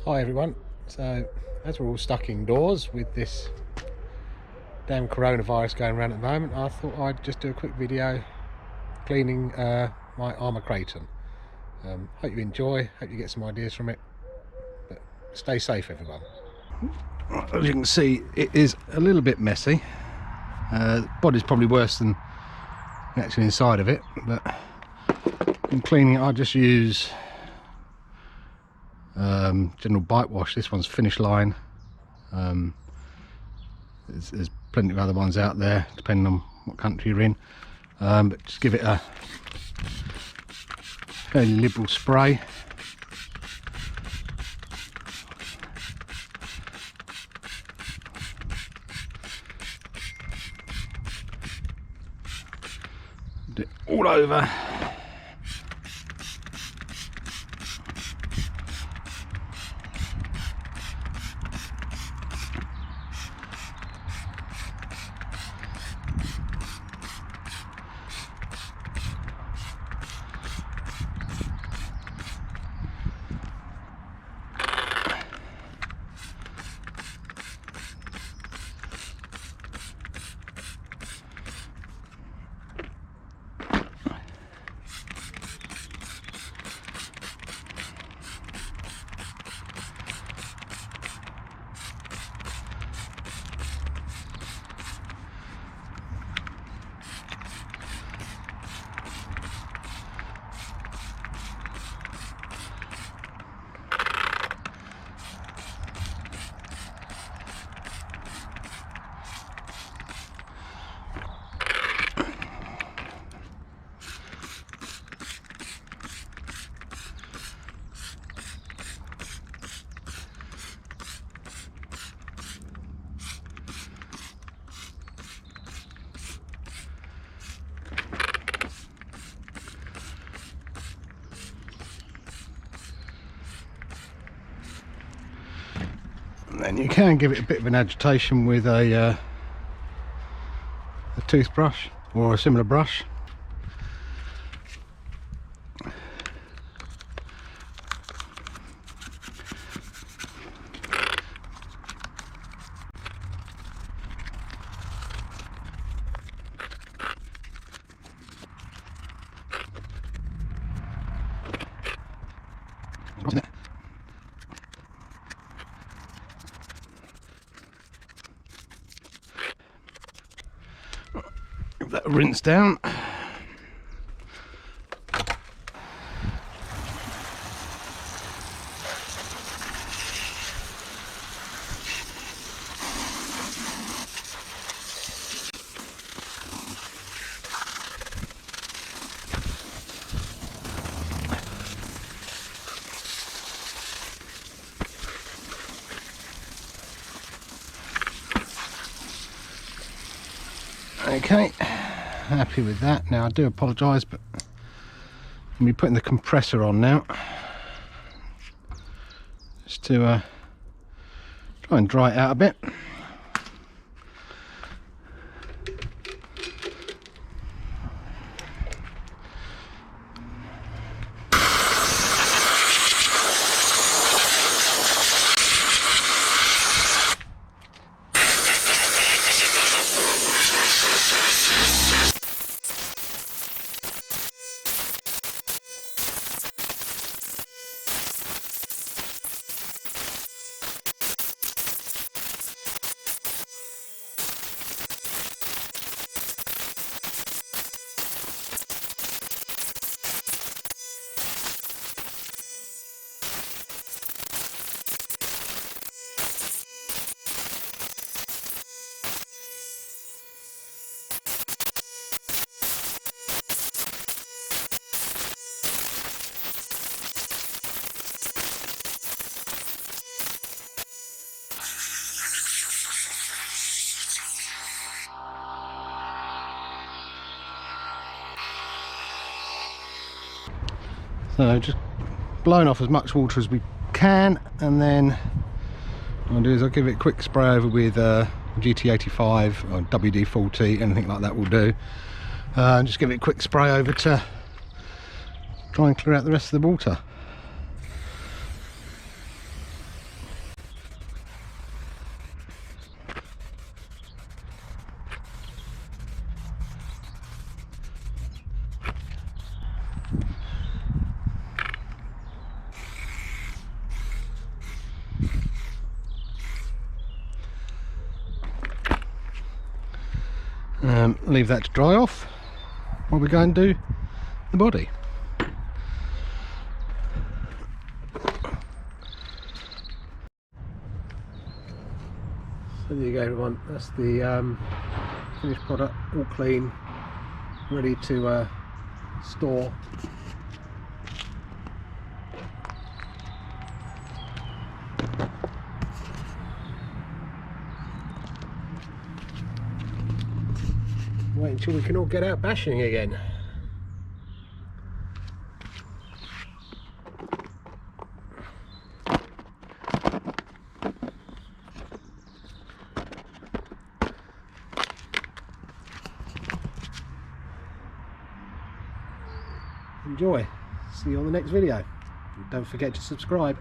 Hi everyone. So as we're all stuck indoors with this damn coronavirus going around at the moment, I thought I'd just do a quick video cleaning my Arrma Kraton. Hope you enjoy, hope you get some ideas from it, but stay safe everyone. As you can see, it is a little bit messy. The body's probably worse than actually inside of it, but in cleaning it I just use general bite wash. This one's Finish Line. There's plenty of other ones out there depending on what country you're in, but just give it a fairly liberal spray. Do it all over. And then you can give it a bit of an agitation with a toothbrush or a similar brush. Give that a rinse down. Okay, happy with that. Now I do apologise, but I'm be putting the compressor on now, just to try and dry it out a bit. So just blowing off as much water as we can, and then what I'll do is I'll give it a quick spray over with GT85 or WD-40, anything like that will do. Just give it a quick spray over to try and clear out the rest of the water. leave that to dry off while we go and do the body. So there you go everyone, that's the finished product, all clean, ready to store. Wait until we can all get out bashing again. Enjoy. See you on the next video. Don't forget to subscribe.